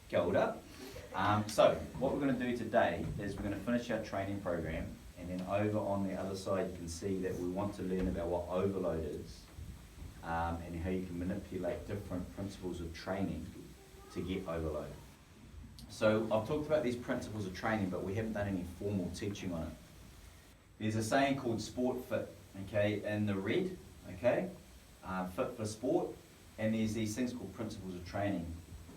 Kia ora. So what we're going to do today is we're going to finish our training program, and then over on the other side you can see that we want to learn about what overload is and how you can manipulate different principles of training to get overload. So I've talked about these principles of training, but we haven't done any formal teaching on it. There's a saying called sport fit, okay, in the red, okay, fit for sport, and there's these things called principles of training: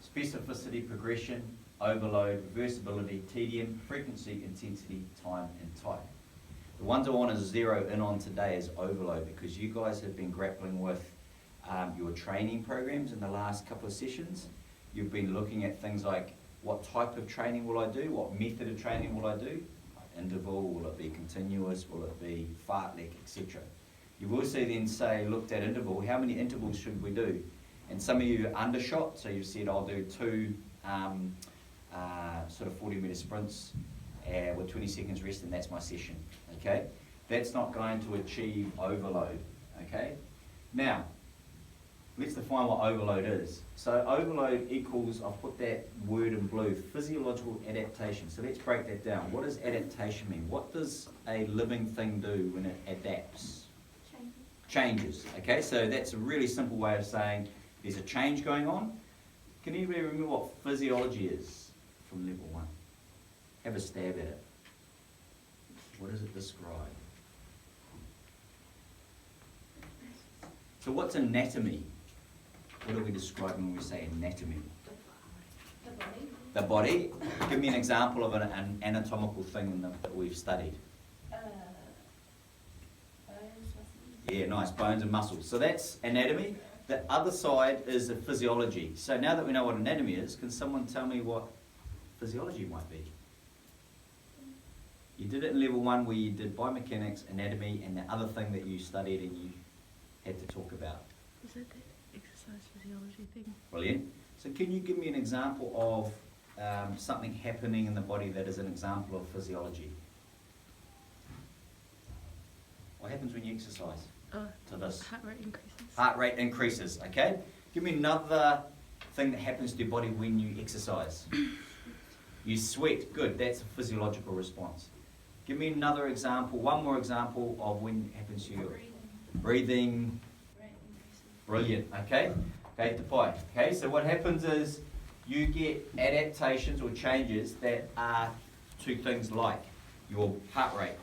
specificity, progression, overload, reversibility, tedium, frequency, intensity, time, and type. The ones I want to zero in on today is overload, because you guys have been grappling with your training programs in the last couple of sessions. You've been looking at things like, what type of training will I do? What method of training will I do? Interval, will it be continuous? Will it be fartlek, etc.? You've also then looked at interval. How many intervals should we do? And some of you undershot, so you've said I'll do two sort of 40-metre sprints with 20 seconds rest, and that's my session. Okay, that's not going to achieve overload. Okay, now let's define what overload is. So overload equals, I've put that word in blue, physiological adaptation. So let's break that down. What does adaptation mean? What does a living thing do when it adapts? Changes. Okay, so that's a really simple way of saying there's a change going on. Can anybody remember what physiology is from level 1? Have a stab at it. What does it describe? So what's anatomy? What are we describing when we say anatomy? The body. The body. Give me an example of an anatomical thing that we've studied. Bones, muscles. Yeah, nice, bones and muscles. So that's anatomy. The other side is the physiology. So now that we know what anatomy is, can someone tell me what physiology might be? You did it in level 1 where you did biomechanics, anatomy, and the other thing that you studied and you had to talk about. Is that the exercise physiology thing? Brilliant. So can you give me an example of something happening in the body that is an example of physiology? What happens when you exercise? To this? Heart rate increases. Heart rate increases, okay? Give me another thing that happens to your body when you exercise. You sweat, good, that's a physiological response. Give me another example, one more example of when it happens to you. Breathing. Brilliant, okay? Okay, te pai. Okay, so what happens is you get adaptations or changes that are to things like your heart rate,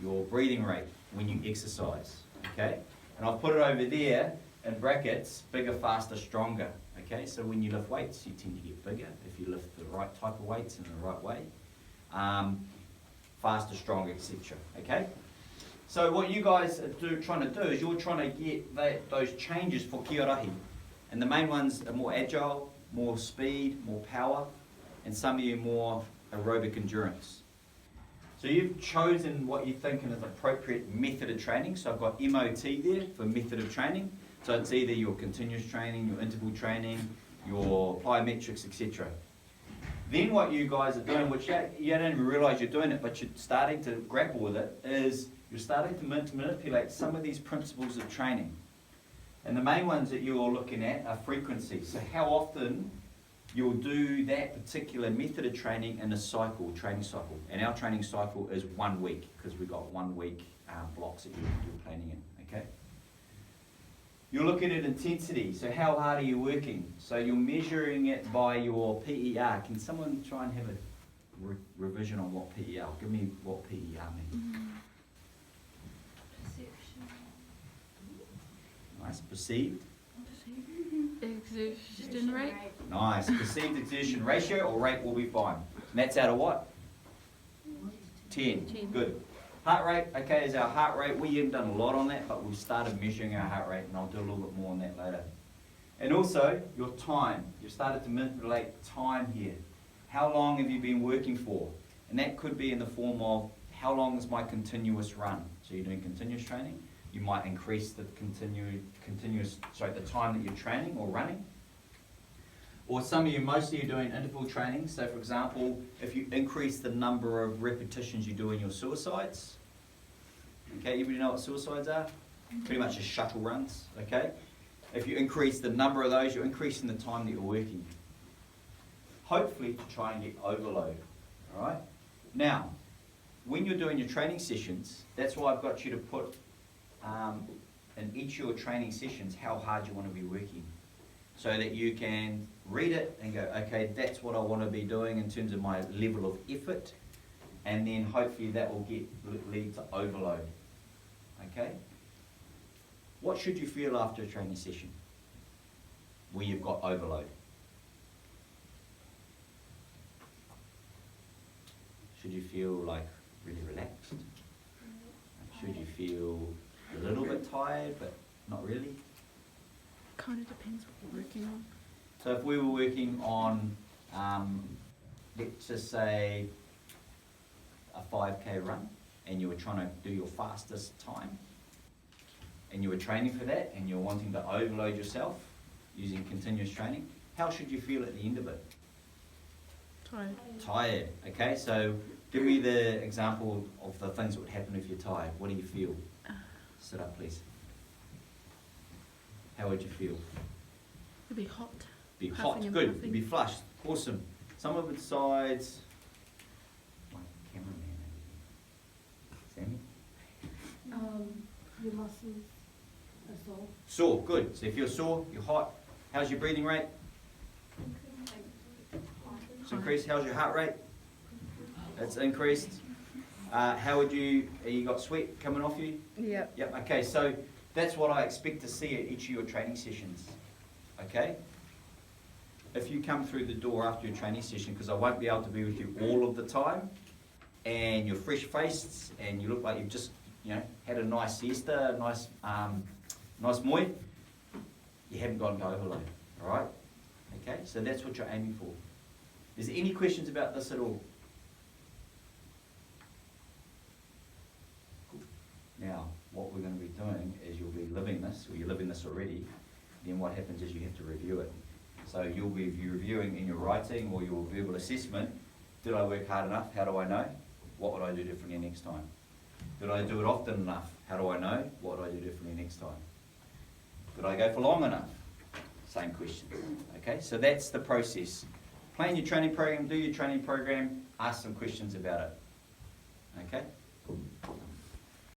your breathing rate when you exercise, okay? And I've put it over there in brackets, bigger, faster, stronger, okay? So when you lift weights, you tend to get bigger if you lift the right type of weights in the right way. Faster, stronger, etc., okay? So what you guys are trying to do is you're trying to get those changes for kia rahi. And the main ones are more agile, more speed, more power, and some of you more aerobic endurance. So you've chosen what you think is an appropriate method of training. So I've got MOT there for method of training. So it's either your continuous training, your interval training, your plyometrics, etc. Then what you guys are doing, which you don't even realise you're doing it, but you're starting to grapple with it, is you're starting to manipulate some of these principles of training. And the main ones that you're looking at are frequency. So how often you'll do that particular method of training in a training cycle. And our training cycle is 1 week, because we've got 1 week blocks that you're planning in, okay? You're looking at intensity, so how hard are you working? So you're measuring it by your PER. Can someone try and have a revision on what PER? Give me what PER means. Perception. Nice, perceived. Exertion rate. Nice, perceived exertion ratio or rate will be fine. And that's out of what? 10. 10. Good. Heart rate, okay, is our heart rate. We haven't done a lot on that, but we've started measuring our heart rate, and I'll do a little bit more on that later. And also, your time. You've started to manipulate time here. How long have you been working for? And that could be in the form of, how long is my continuous run? So you're doing continuous training. You might increase the the time that you're training or running. Or some of you, most of you doing interval training. So for example, if you increase the number of repetitions you do in your suicides, okay, everybody know what suicides are? Pretty much just shuttle runs, okay? If you increase the number of those, you're increasing the time that you're working. hopefully to try and get overload. All right? Now, when you're doing your training sessions, that's why I've got you to put in each of your training sessions how hard you want to be working, so that you can read it and go, okay, that's what I want to be doing in terms of my level of effort, and then hopefully that will lead to overload. Okay? What should you feel after a training session where you've got overload? Should you feel like really relaxed? Should you feel a little bit tired, but not really? Kind of depends what you're working on. So if we were working on, let's just say, a 5K run, and you were trying to do your fastest time, and you were training for that, and you're wanting to overload yourself using continuous training, how should you feel at the end of it? Tired. Tired. Okay, so give me the example of the things that would happen if you're tired. What do you feel? Sit up, please. How would you feel? It'd be hot. Be Puffing hot. and Good. puffing. Be flushed. Awesome. Some of the sides. My cameraman. Sammy? Your muscles are sore. Sore. Good. So if you're sore, you're hot. How's your breathing rate? It's increased. How's your heart rate? It's increased. How would you got sweat coming off you? Yep. Yep, okay, so that's what I expect to see at each of your training sessions, okay? If you come through the door after your training session, because I won't be able to be with you all of the time, and you're fresh-faced, and you look like you've just, had a nice siesta, nice moi, you haven't gone to overload, all right? Okay, so that's what you're aiming for. Is there any questions about this at all? Now, what we're going to be doing is you'll be living this, or you're living this already, then what happens is you have to review it. So you'll be reviewing in your writing or your verbal assessment, did I work hard enough? How do I know? What would I do differently next time? Did I do it often enough? How do I know? What would I do differently next time? Did I go for long enough? Same question. Okay, so that's the process. Plan your training program, do your training program, ask some questions about it. Okay?